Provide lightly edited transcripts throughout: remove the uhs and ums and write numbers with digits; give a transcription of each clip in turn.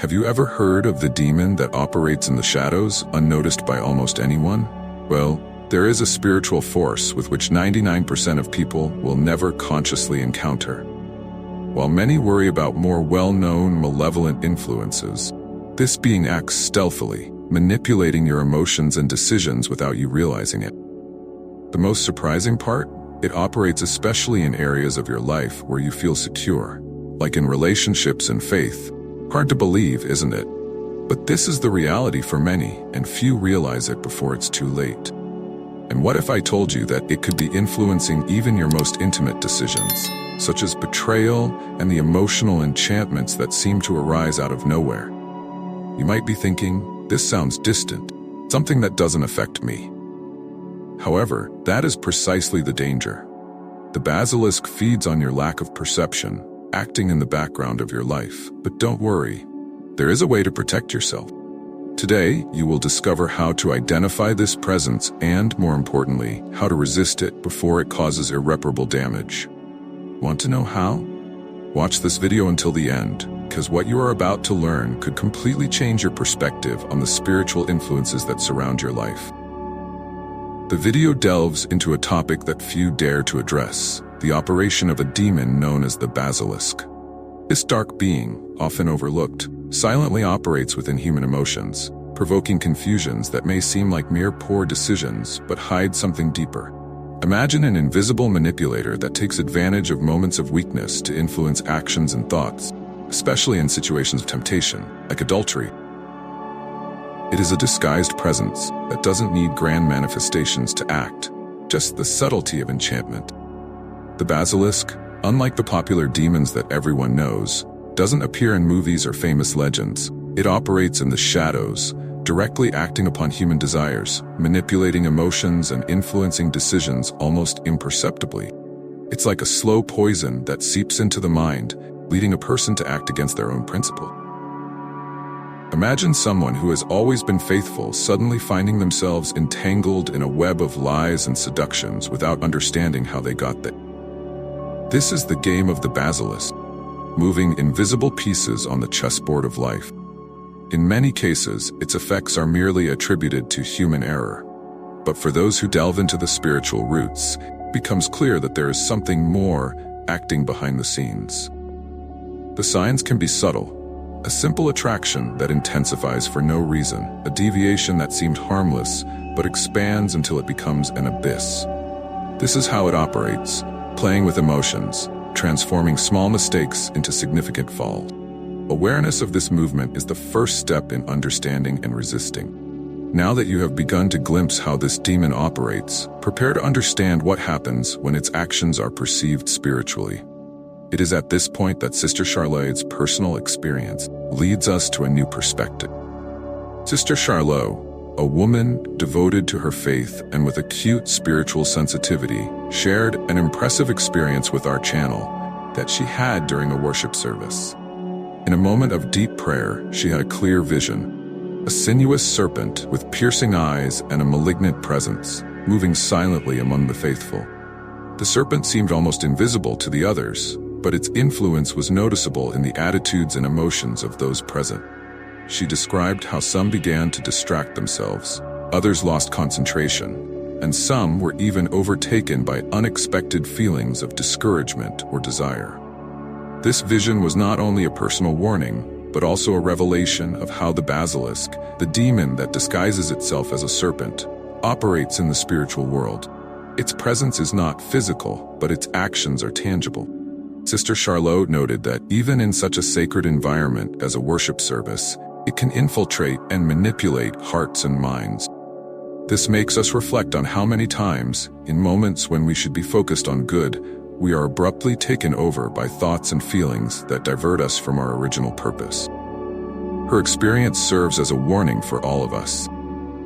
Have you ever heard of the demon that operates in the shadows, unnoticed by almost anyone? Well, there is a spiritual force with which 99% of people will never consciously encounter. While many worry about more well-known malevolent influences, this being acts stealthily, manipulating your emotions and decisions without you realizing it. The most surprising part? It operates especially in areas of your life where you feel secure, like in relationships and faith. Hard to believe, isn't it? But this is the reality for many, and few realize it before it's too late. And what if I told you that it could be influencing even your most intimate decisions, such as betrayal and the emotional enchantments that seem to arise out of nowhere? You might be thinking, this sounds distant, something that doesn't affect me. However, that is precisely the danger. The basilisk feeds on your lack of perception, acting in the background of your life. But don't worry, there is a way to protect yourself. Today, you will discover how to identify this presence and, more importantly, how to resist it before it causes irreparable damage. Want to know how? Watch this video until the end, because what you are about to learn could completely change your perspective on the spiritual influences that surround your life. The video delves into a topic that few dare to address: the operation of a demon known as the basilisk. This dark being, often overlooked, silently operates within human emotions, provoking confusions that may seem like mere poor decisions but hide something deeper. Imagine an invisible manipulator that takes advantage of moments of weakness to influence actions and thoughts, especially in situations of temptation, like adultery. It is a disguised presence that doesn't need grand manifestations to act, just the subtlety of enchantment. The basilisk, unlike the popular demons that everyone knows, doesn't appear in movies or famous legends. It operates in the shadows, directly acting upon human desires, manipulating emotions and influencing decisions almost imperceptibly. It's like a slow poison that seeps into the mind, leading a person to act against their own principle. Imagine someone who has always been faithful suddenly finding themselves entangled in a web of lies and seductions without understanding how they got there. This is the game of the basilisk, moving invisible pieces on the chessboard of life. In many cases, its effects are merely attributed to human error. But for those who delve into the spiritual roots, it becomes clear that there is something more acting behind the scenes. The signs can be subtle: a simple attraction that intensifies for no reason, a deviation that seemed harmless but expands until it becomes an abyss. This is how it operates, playing with emotions, transforming small mistakes into significant fall. Awareness of this movement is the first step in understanding and resisting. Now that you have begun to glimpse how this demon operates, prepare to understand what happens when its actions are perceived spiritually. It is at this point that Sister Charlotte's personal experience leads us to a new perspective. Sister Charlotte, a woman devoted to her faith and with acute spiritual sensitivity, shared an impressive experience with our channel that she had during a worship service. In a moment of deep prayer, she had a clear vision: a sinuous serpent with piercing eyes and a malignant presence, moving silently among the faithful. The serpent seemed almost invisible to the others, but its influence was noticeable in the attitudes and emotions of those present. She described how some began to distract themselves, others lost concentration, and some were even overtaken by unexpected feelings of discouragement or desire. This vision was not only a personal warning, but also a revelation of how the basilisk, the demon that disguises itself as a serpent, operates in the spiritual world. Its presence is not physical, but its actions are tangible. Sister Charlotte noted that even in such a sacred environment as a worship service, it can infiltrate and manipulate hearts and minds. This makes us reflect on how many times, in moments when we should be focused on good, we are abruptly taken over by thoughts and feelings that divert us from our original purpose. Her experience serves as a warning for all of us.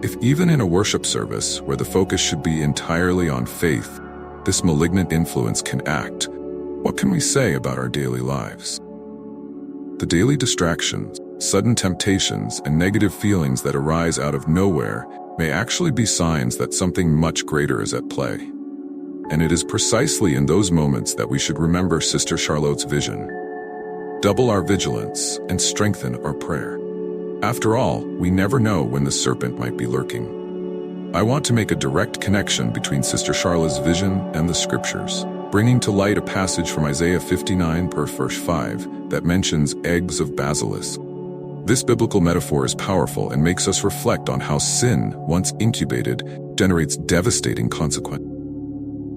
If even in a worship service where the focus should be entirely on faith, this malignant influence can act, what can we say about our daily lives? The daily distractions, sudden temptations, and negative feelings that arise out of nowhere may actually be signs that something much greater is at play. And it is precisely in those moments that we should remember Sister Charlotte's vision. double our vigilance, and strengthen our prayer. After all, we never know when the serpent might be lurking. I want to make a direct connection between Sister Charla's vision and the scriptures, bringing to light a passage from Isaiah 59 verse 5 that mentions eggs of basilisk. This biblical metaphor is powerful and makes us reflect on how sin, once incubated, generates devastating consequences.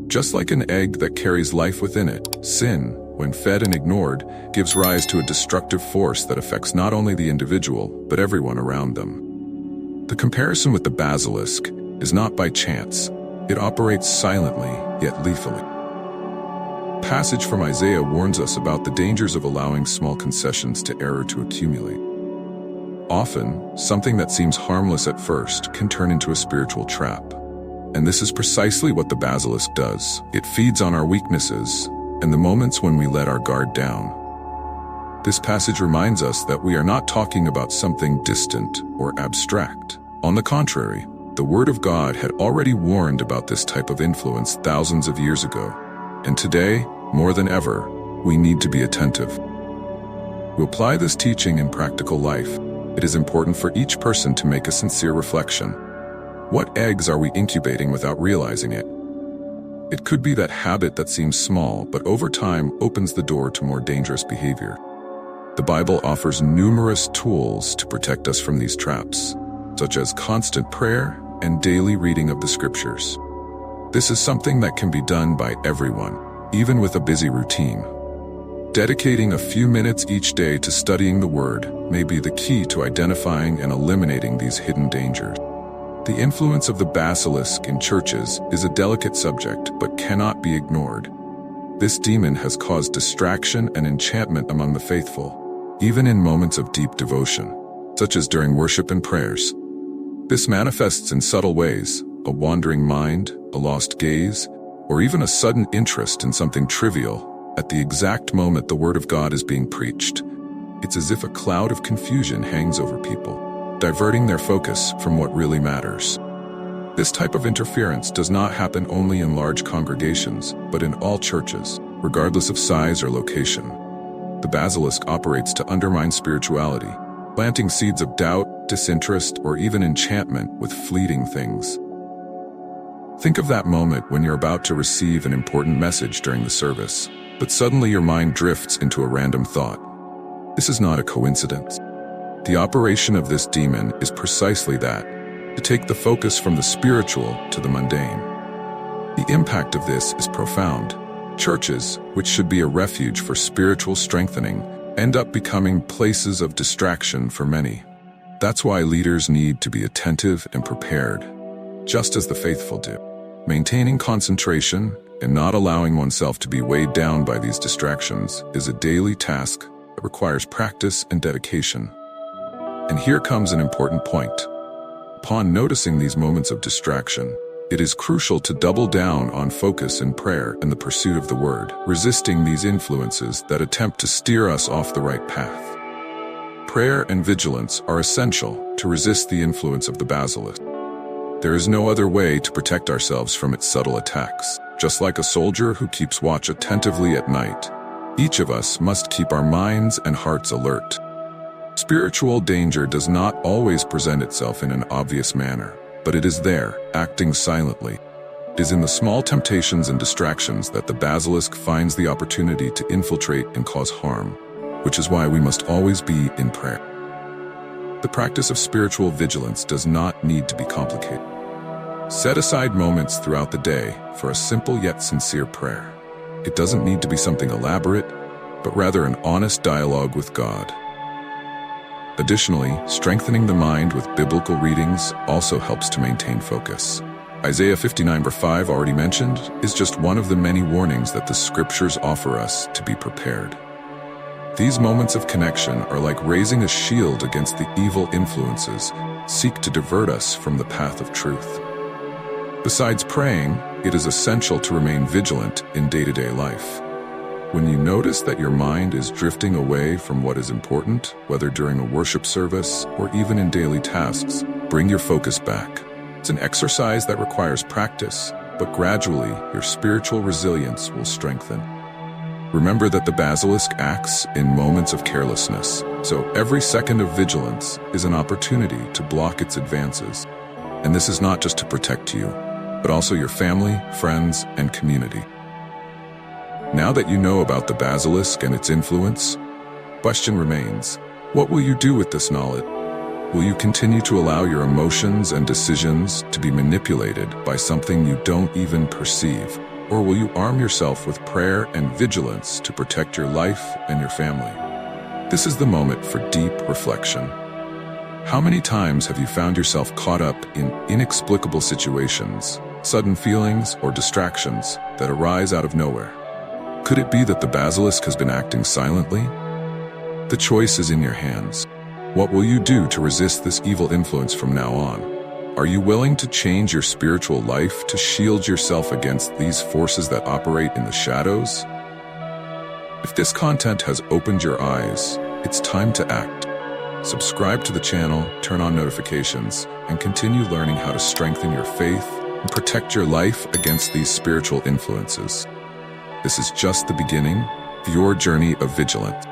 Just like an egg that carries life within it, sin, when fed and ignored, gives rise to a destructive force that affects not only the individual, but everyone around them. The comparison with the basilisk is not by chance. It operates silently, yet lethally. Passage from Isaiah warns us about the dangers of allowing small concessions to error to accumulate. Often, something that seems harmless at first can turn into a spiritual trap. And this is precisely what the basilisk does. It feeds on our weaknesses and the moments when we let our guard down. This passage reminds us that we are not talking about something distant or abstract. On the contrary, the Word of God had already warned about this type of influence thousands of years ago. And today, more than ever, we need to be attentive. To apply this teaching in practical life, it is important for each person to make a sincere reflection. What eggs are we incubating without realizing it? It could be that habit that seems small, but over time opens the door to more dangerous behavior. The Bible offers numerous tools to protect us from these traps, such as constant prayer and daily reading of the scriptures. This is something that can be done by everyone, even with a busy routine. Dedicating a few minutes each day to studying the Word may be the key to identifying and eliminating these hidden dangers. The influence of the basilisk in churches is a delicate subject but cannot be ignored. This demon has caused distraction and enchantment among the faithful, even in moments of deep devotion, such as during worship and prayers. This manifests in subtle ways: a wandering mind, a lost gaze, or even a sudden interest in something trivial at the exact moment the Word of God is being preached. It's as if a cloud of confusion hangs over people, diverting their focus from what really matters. This type of interference does not happen only in large congregations, but in all churches, regardless of size or location. The basilisk operates to undermine spirituality, planting seeds of doubt, disinterest, or even enchantment with fleeting things. Think of that moment when you're about to receive an important message during the service, but suddenly your mind drifts into a random thought. This is not a coincidence. The operation of this demon is precisely that, to take the focus from the spiritual to the mundane. The impact of this is profound. Churches, which should be a refuge for spiritual strengthening, end up becoming places of distraction for many. That's why leaders need to be attentive and prepared, just as the faithful do. Maintaining concentration and not allowing oneself to be weighed down by these distractions is a daily task that requires practice and dedication. And here comes an important point. Upon noticing these moments of distraction, it is crucial to double down on focus in prayer and the pursuit of the Word, resisting these influences that attempt to steer us off the right path. Prayer and vigilance are essential to resist the influence of the basilisk. There is no other way to protect ourselves from its subtle attacks. Just like a soldier who keeps watch attentively at night, each of us must keep our minds and hearts alert. Spiritual danger does not always present itself in an obvious manner, but it is there, acting silently. It is in the small temptations and distractions that the basilisk finds the opportunity to infiltrate and cause harm, which is why we must always be in prayer. The practice of spiritual vigilance does not need to be complicated. Set aside moments throughout the day for a simple yet sincere prayer. It doesn't need to be something elaborate, but rather an honest dialogue with God. Additionally, strengthening the mind with biblical readings also helps to maintain focus. Isaiah 59 verse 5, already mentioned, is just one of the many warnings that the scriptures offer us to be prepared. These moments of connection are like raising a shield against the evil influences seek to divert us from the path of truth. Besides praying, it is essential to remain vigilant in day-to-day life. When you notice that your mind is drifting away from what is important, whether during a worship service or even in daily tasks, bring your focus back. It's an exercise that requires practice, but gradually your spiritual resilience will strengthen. Remember that the basilisk acts in moments of carelessness, so every second of vigilance is an opportunity to block its advances. And this is not just to protect you, but also your family, friends, and community. Now that you know about the basilisk and its influence, question remains, what will you do with this knowledge? Will you continue to allow your emotions and decisions to be manipulated by something you don't even perceive? Or will you arm yourself with prayer and vigilance to protect your life and your family? This is the moment for deep reflection. How many times have you found yourself caught up in inexplicable situations, sudden feelings, or distractions that arise out of nowhere? Could it be that the basilisk has been acting silently? The choice is in your hands. What will you do to resist this evil influence from now on? Are you willing to change your spiritual life to shield yourself against these forces that operate in the shadows? If this content has opened your eyes, it's time to act. Subscribe to the channel, turn on notifications, and continue learning how to strengthen your faith and protect your life against these spiritual influences. This is just the beginning of your journey of vigilance.